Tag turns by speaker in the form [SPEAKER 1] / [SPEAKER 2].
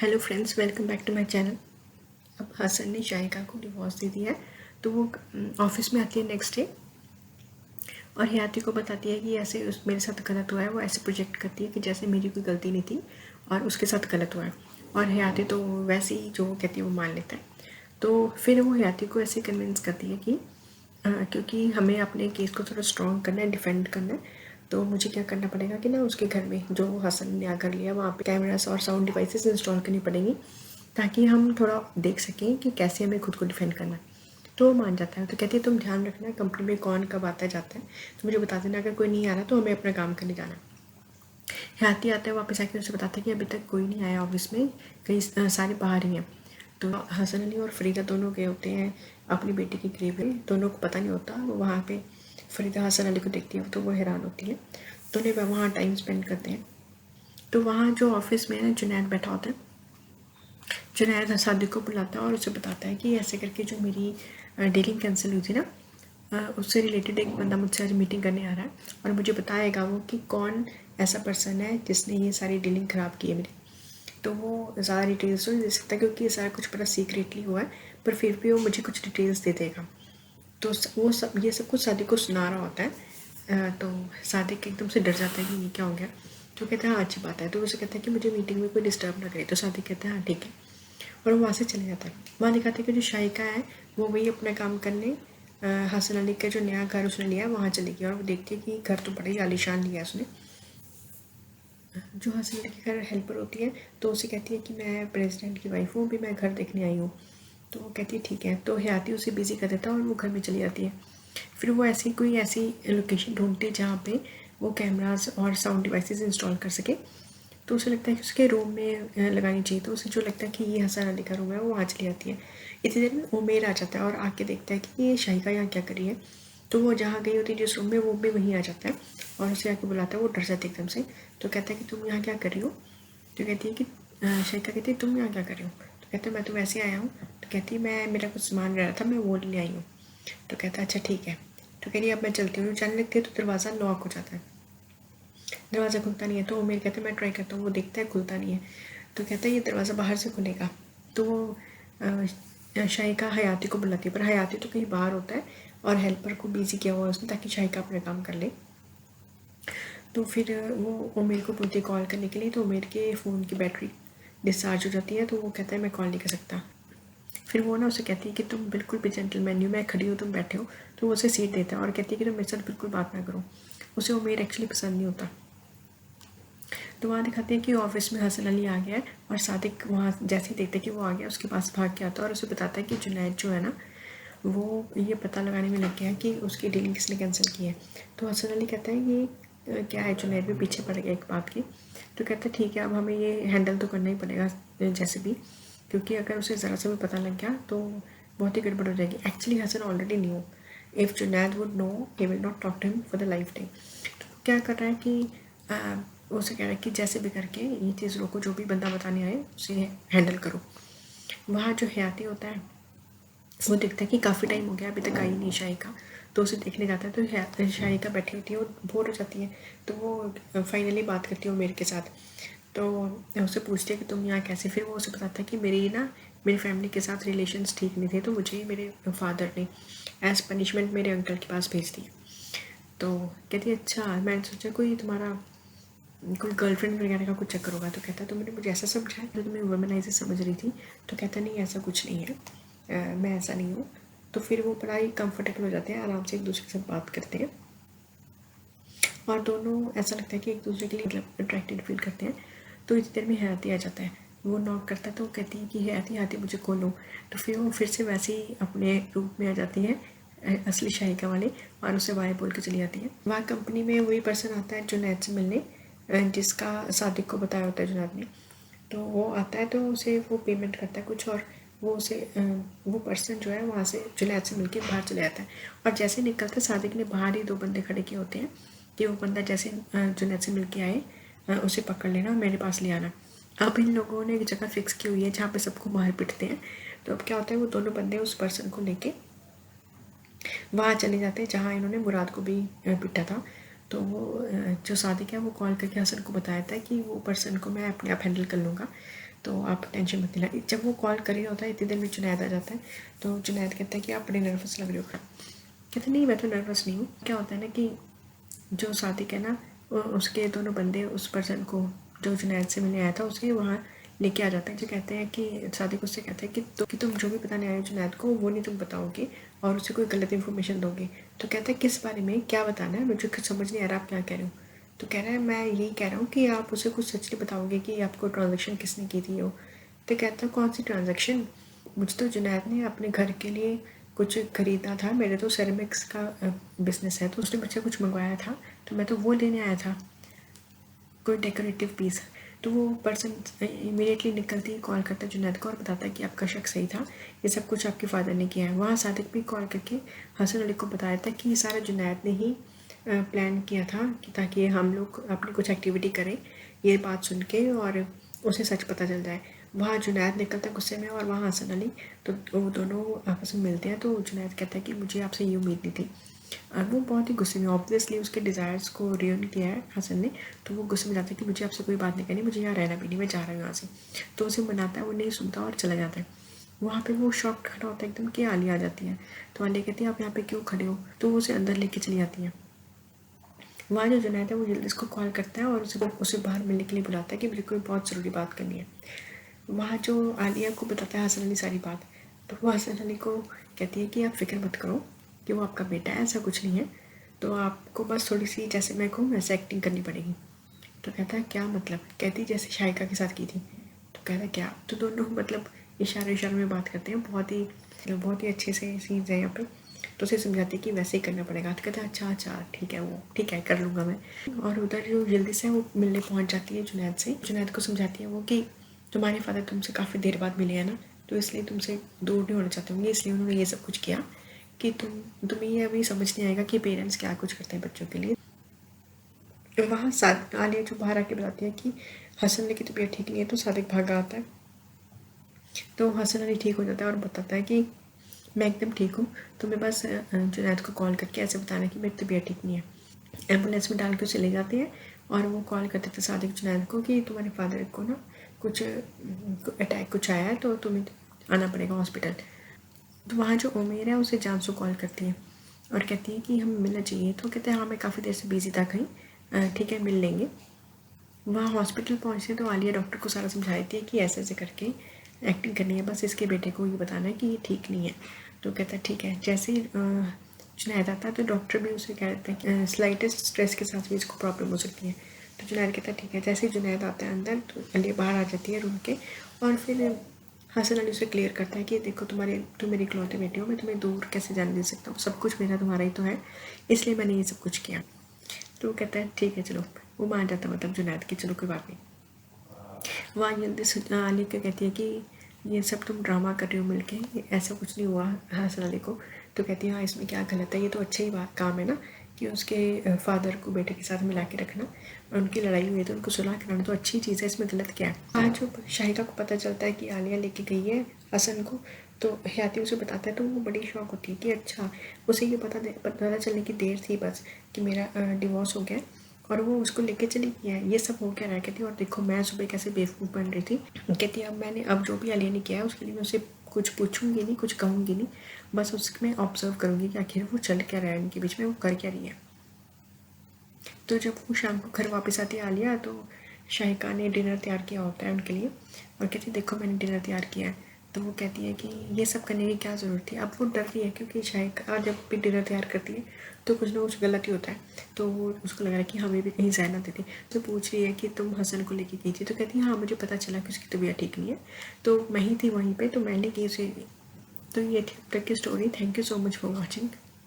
[SPEAKER 1] Hello friends, welcome back to my channel. अब हसन ने शाहिका को डिवोर्स दे दिया है, तो वो ऑफिस में आती है नेक्स्ट डे और हयाती को बताती है कि ऐसे मेरे साथ गलत हुआ है। वो ऐसे प्रोजेक्ट करती है कि जैसे मेरी कोई गलती नहीं थी और उसके साथ गलत हुआ है, और हयाती तो वैसे ही जो वो कहती है वो मान लेता है। तो फिर वो हयाती को ऐसे कन्विंस करती है कि क्योंकि हमें अपने केस को थोड़ा स्ट्रॉन्ग करना है, डिफेंड करना है, तो मुझे क्या करना पड़ेगा कि ना उसके घर में जो हसन ने आकर लिया वहाँ पे कैमरास और साउंड डिवाइसेस इंस्टॉल करनी पड़ेंगी, ताकि हम थोड़ा देख सकें कि कैसे हमें खुद को डिफेंड करना है। तो वो मान जाता है। तो कहती है तुम ध्यान रखना कंपनी में कौन कब आता जाता है, तो मुझे बता देना, अगर कोई नहीं आ रहा तो हमें अपना काम करने जाना। हयाती आता है, वापस आके उसे बताता है कि अभी तक कोई नहीं आया ऑफिस में, कई सारे बाहर ही हैं। तो हसन अली और फरीदा दोनों गए होते हैं अपनी बेटी के करीब में, दोनों को पता नहीं होता। वो वहाँ पे फरीदा हसन अली को देखती है तो वो हैरान होती है। दोनों वहाँ टाइम स्पेंड करते हैं। तो वहाँ जो ऑफिस में जुनैद बैठा होता है, जुनैद सादिक को बुलाता है और उसे बताता है कि ऐसे करके जो मेरी डीलिंग कैंसिल हुई थी ना, उससे रिलेटेड एक बंदा मुझसे आज मीटिंग करने आ रहा है और मुझे बताएगा वो कि कौन ऐसा पर्सन है जिसने ये सारी डीलिंग ख़राब की है मेरी। तो वो ज़्यादा डिटेल्स तो नहीं दे सकता क्योंकि ये सारा कुछ बड़ा सीक्रेटली हुआ है, पर फिर भी वो मुझे कुछ डिटेल्स दे देगा। तो वो सब ये सब कुछ सादिक को सुना रहा होता है। तो सादिक एकदम से डर जाता है कि ये क्या हो गया। तो कहता है हाँ अच्छी बात है। तो उसे कहता है कि मुझे मीटिंग में कोई डिस्टर्ब ना करे। तो सादिक कहता है हाँ ठीक है, और वो वहाँ से चले जाता है। वहाँ दिखाते हैं कि जो शाहिका है वो वही अपना काम करने हसन अली का जो नया घर उसने लिया वहाँ चली गई, और वो देखती है कि घर तो बड़ा ही आलीशान लिया उसने। जो हसन अली के घर हेल्पर होती है तो उसे कहती है कि मैं प्रेसिडेंट की वाइफ हूँ, भी मैं घर देखने आई हूँ। तो वो कहती है ठीक है। तो हयाती उसे बिजी कर देता है और वो घर में चली जाती है। फिर वो ऐसी लोकेशन ढूंढती है जहाँ पे वो कैमरास और साउंड डिवाइसेस इंस्टॉल कर सके। तो उसे लगता है कि उसके रूम में लगानी चाहिए। तो उसे जो लगता है कि ये हसन अली का रूम है वो वहाँ चली जाती है। इतनी देर में उमेर आ जाता है और आके देखता है कि ये शाहिका यहाँ क्या कर रही है। तो वो जहाँ गई होती है जिस रूम में, वो भी वहीं आ जाता है और उसे आके बुलाता है। वो डर जाती है एकदम से। तो कहता है कि तुम यहाँ क्या कर रही हो। तो कहती है कि शाहिका कहती है तुम यहाँ क्या कर रही हो। तो कहता है मैं तो वैसे आया हूँ। तो कहती है मैं मेरा कुछ सामान रह रहा था, मैं वो ले आई हूँ। तो कहता है अच्छा ठीक है। तो कह रही अब मैं चलती हूँ। जाने लगती है तो दरवाज़ा लॉक हो जाता है, दरवाज़ा खुलता नहीं है। तो उमेर कहता है मैं ट्राई करता हूँ। वो देखता है खुलता नहीं है। तो कहता है ये दरवाज़ा बाहर से खुलेगा। तो वो शाहिका हयाती को बुलाती है, पर हयाती तो कहीं बाहर होता है और हेल्पर को बिजी किया हुआ है उसने ताकि शाहिका अपना काम कर ले। तो फिर वो उमेर को बोलती है कॉल करने के लिए। तो उमेर के फ़ोन की बैटरी डिस्चार्ज हो जाती है। तो वो कहता है मैं कॉल नहीं कर सकता। फिर वो ना उसे कहती है कि तुम बिल्कुल भी जेंटलमैन नहीं हो, मैं खड़ी हूँ तुम बैठे हो। तो वो उसे सीट देता है और कहती है कि तुम मेरे साथ बिल्कुल बात ना करो। उसे उमेर एक्चुअली पसंद नहीं होता। तो वहाँ दिखाते हैं कि ऑफिस में हसन अली आ गया है और सादिक वहाँ जैसे ही देखते हैं कि वो आ गया उसके पास भाग के आता है और उसे बताता है कि जुनैद जो है ना वो ये पता लगाने में लग गया है कि उसकी डीलिंग किसने कैंसिल की है। तो हसन अली कहता है ये क्या है, जुनैद भी पीछे पड़ गया एक बात की। तो कहता है ठीक है, अब हमें ये हैंडल तो करना ही पड़ेगा जैसे भी, क्योंकि अगर उसे ज़रा सा भी पता लग गया तो बहुत ही गड़बड़ हो जाएगी। Actually Hasan already knew, if Junaid would know he will not talk to him for the life time. तो क्या कर रहा है कि उसे कह रहा है कि जैसे भी करके ये चीज़ रोको, जो भी बंदा बताने आए उसे हैंडल करो। वहाँ जो हयाती होता है वो देखता है कि काफ़ी टाइम हो गया अभी तक आई नहीं शाहिका। तो उसे देखने जाता है तो शाहिका बैठी होती है, वो बोर हो जाती है। तो वो फाइनली बात करती है उमेर के साथ। तो उससे पूछती है कि तुम यहाँ कैसे। फिर वो उसे बताता है कि मेरी फैमिली के साथ रिलेशंस ठीक नहीं थे, तो मुझे मेरे फादर ने एज पनिशमेंट मेरे अंकल के पास भेज दिया। तो कहती है अच्छा, मैंने सोचा कोई तुम्हारा कोई गर्लफ्रेंड वगैरह का कुछ चक्कर होगा। तो कहता है तुमने मुझे ऐसा समझा तो तुम्हें वुमेनाइजर समझ रही थी। तो कहता नहीं ऐसा कुछ नहीं है, मैं ऐसा नहीं हूँ। तो फिर वो बड़ा ही कंफर्टेबल हो जाते हैं, आराम से एक दूसरे के साथ बात करते हैं और दोनों ऐसा लगता है कि एक दूसरे के लिए मतलब अट्रैक्टेड फील करते हैं। तो इतनी देर में हयाती आ जाता है, वो नॉक करता है। तो वो कहती है कि हयाती हयाती मुझे खोलो। तो फिर वो फिर से वैसे ही अपने रूप में आ जाती है असली शाहिका वाले, और उसे वाई बोल के चली जाती है। वहाँ कंपनी में वही पर्सन आता है जुनैद से मिलने, जिसका सादिक को बताया होता है जुनैद ने। तो वो आता है तो उसे वो पेमेंट करता है कुछ, और वो पर्सन जो है वहाँ से जुनैद से मिलके बाहर चले जाता है। और जैसे निकलता है सादिक ने बाहर ही 2 बंदे खड़े किए होते हैं कि वो बंदा जैसे जुनैद से मिल के आए उसे पकड़ लेना और मेरे पास ले आना। अब इन लोगों ने एक जगह फिक्स की हुई है जहाँ पे सबको बाहर पिटते हैं। तो अब क्या होता है, वो दोनों बंदे उस पर्सन को लेके वहाँ चले जाते हैं जहाँ इन्होंने मुराद को भी पिटा था। तो वो जो सादिक है वो कॉल करके हसन को बताया था कि वो पर्सन को मैं अपने आप हैंडल कर लूँगा, तो आप टेंशन मत लेना। जब वो कॉल कर ही होता है इतनी देर में जुनैद आ जाता है, तो जुनैद कहता है कि आप बड़े नर्वस लग रहे हो। कहते नहीं मैं तो नर्वस नहीं हूँ। क्या होता है ना कि जो सादिक है ना उसके दोनों बंदे उस पर्सन को जो जुनैद से मिलने आया था उसके वहाँ लेके आ जाते हैं। जो कहते हैं कि सादिक उससे कहते हैं कि तुम जो भी बताने आए हो जुनैद को वो नहीं तुम बताओगे और उसे कोई गलत इन्फॉर्मेशन दोगे। तो कहता है किस बारे में क्या बताना है, मुझे कुछ समझ नहीं आ रहा आप क्या कह रहे हो। तो कह रहा है मैं यही कह रहा हूँ कि आप उसे कुछ सच नहीं बताओगे कि आपको ट्रांजेक्शन किसने की थी। वो तो कहता है कौन सी ट्रांजेक्शन, मुझे तो जुनैद ने अपने घर के लिए कुछ खरीदना था, मेरे तो सेरेमिक्स का बिजनेस है तो उसने मुझसे कुछ मंगवाया था तो मैं तो वो लेने आया था, कोई डेकोरेटिव पीस। तो वो पर्सन इमीडिएटली निकलती ही कॉल करता है जुनैद को और बताता है कि आपका शक सही था, ये सब कुछ आपके फादर ने किया है। वहाँ सादिक भी कॉल करके हसन अली को बताया था कि ये सारा जुनैद ने ही प्लान किया था कि ताकि हम लोग अपनी कुछ एक्टिविटी करें ये बात सुन के और उसे सच पता चल जाए। वहाँ जुनैद निकलता है गुस्से में और वहाँ हसन अली, तो वो दोनों आपस में मिलते हैं। तो जुनैद कहता है कि मुझे आपसे ये उम्मीद नहीं थी। वो बहुत ही गुस्से में, ऑब्वियसली उसके डिज़ायर्स को रियन किया है हसन ने, तो वो गुस्से में जाता है कि मुझे आपसे कोई बात नहीं करनी, मुझे यहाँ रहना भी नहीं, मैं जा रहा हूँ यहाँ से। तो उसे मनाता है, वो नहीं सुनता और चला जाता है। वहाँ पे वो शॉक खड़ा होता है एकदम कि आलिया आ जाती है। तो आलिया कहती है आप यहाँ पे क्यों खड़े हो, तो वो उसे अंदर लेके चली जाती है। वहाँ जो जुनैद है वो जल्दी उसको कॉल करता है और उसे बाहर मिलने के लिए बुलाता है कि मुझे कोई बहुत ज़रूरी बात करनी है। वहाँ जो आलिया को बताता है हसन अली सारी बात, तो वो हसन अली को कहती है कि आप फिक्र मत करो कि वो आपका बेटा है, ऐसा कुछ नहीं है, तो आपको बस थोड़ी सी जैसे मैं कहूँ वैसे एक्टिंग करनी पड़ेगी। तो कहता है क्या मतलब, कहती जैसे शाइका के साथ की थी। तो कहता है क्या, तो दोनों मतलब इशारे में बात करते हैं, बहुत ही अच्छे से सीन्स है यहाँ पे। तो उसे समझाती है कि वैसे ही करना पड़ेगा। तो कहता है अच्छा ठीक है, वो ठीक है कर लूँगा मैं। और उधर जो जल्दी से वो मिलने पहुँच जाती है जुनैद से। जुनैद को समझाती है वो कि तुम्हारे फादर तुमसे काफ़ी देर बाद मिले हैं ना, तो इसलिए तुमसे दूर नहीं होना चाहते होंगे, इसलिए उन्होंने ये सब कुछ किया कि तुम्हें ये अभी समझ नहीं आएगा कि पेरेंट्स क्या कुछ करते हैं बच्चों के लिए। तो वहाँ आलिया जो बाहर आके बताती है कि हसन अली की तबीयत ठीक नहीं है, तो सादिक भागा आता है। तो हसन अली ठीक हो जाता है और बताता है कि मैं एकदम ठीक हूँ, तुम्हें बस जुनैद को कॉल करके ऐसे बताना कि मेरी तबीयत ठीक नहीं है। एम्बुलेंस में डाल के उसे ले जाती है और वो कॉल करते थे सादिक जुनैद को कि तुम्हारे फादर को ना कुछ अटैक कुछ आया है तो तुम्हें आना पड़ेगा हॉस्पिटल। तो वहाँ जो उमेर है उसे जानसू कॉल करती है और कहती है कि हम मिलना चाहिए। तो कहते हैं हाँ मैं काफ़ी देर से बिजी था कहीं, ठीक है मिल लेंगे। वहाँ हॉस्पिटल पहुँचे तो आलिया डॉक्टर को सारा समझाती है कि ऐसे ऐसे करके एक्टिंग करनी है, बस इसके बेटे को ये बताना है कि ये ठीक नहीं है। तो कहता है ठीक है। जैसे ही जुनैद आता है तो डॉक्टर भी उसे कहते हैं कि स्लाइटेस्ट स्ट्रेस के साथ भी इसको प्रॉब्लम हो सकती है। तो जुनैद कहता है ठीक है। जैसे ही जुनैद आता है अंदर तो आलिया बाहर आ जाती है रूम के और फिर हसन अली उसे क्लियर करता है कि देखो तुम मेरी इकलौते बेटी हो, मैं तुम्हें दूर कैसे जाने दे सकता हूँ, सब कुछ मेरा तुम्हारा ही तो है, इसलिए मैंने ये सब कुछ किया। तो कहता है ठीक है चलो, वो मान जाता मतलब जुनैद की चलो कोई बात नहीं। वहाँ जल्दी से आलिया क्या कहती है कि ये सब तुम ड्रामा कर रहे हो मिलके, ऐसा कुछ नहीं हुआ हसन अली को। तो कहती है हाँ इसमें क्या गलत है, ये तो अच्छा ही काम है ना कि उसके फादर को बेटे के साथ मिला के रखना, और उनकी लड़ाई हुई है तो उनको सुलह कराना तो अच्छी चीज़ है, इसमें गलत क्या है। आज जो शाहिदा को पता चलता है कि आलिया लेके गई है हसन को, तो हयाती उसे बताता है तो वो बड़ी शौक होती है कि अच्छा, उसे ये पता चलने की देर थी बस कि मेरा डिवोर्स हो गया और वो उसको लेके चली गई है, ये सब हो क्या रहा है। कहती है और देखो मैं सुबह कैसे बेवकूफ़ बन रही थी। कहती है अब जो भी आलिया ने किया है उसके लिए मैं उसे कुछ पूछूंगी नहीं, कुछ कहूँगी नहीं, बस उसमें ऑब्जर्व करूँगी कि आखिर वो चल क्या रहा है उनके बीच में, वो कर क्या रही है। तो जब वो शाम को घर वापस आती है आलिया, तो शाहिका ने डिनर तैयार किया होता है उनके लिए और कहती है देखो मैंने डिनर तैयार किया है। तो वो कहती है कि ये सब करने की क्या ज़रूरत थी। अब वो डर रही है क्योंकि शाहिका जब भी डिनर तैयार करती है तो कुछ ना कुछ गलत ही होता है, तो वो उसको लग रहा है कि हमें भी कहीं जाए ना देती। तो पूछ रही है कि तुम हसन को लेके गई थी। तो कहती है हाँ मुझे पता चला कि उसकी तबीयत ठीक नहीं है, तो मैं ही थी वहीं पर, तो मैंने की उसे। तो ये थी अब तक की story. Thank you so much for watching.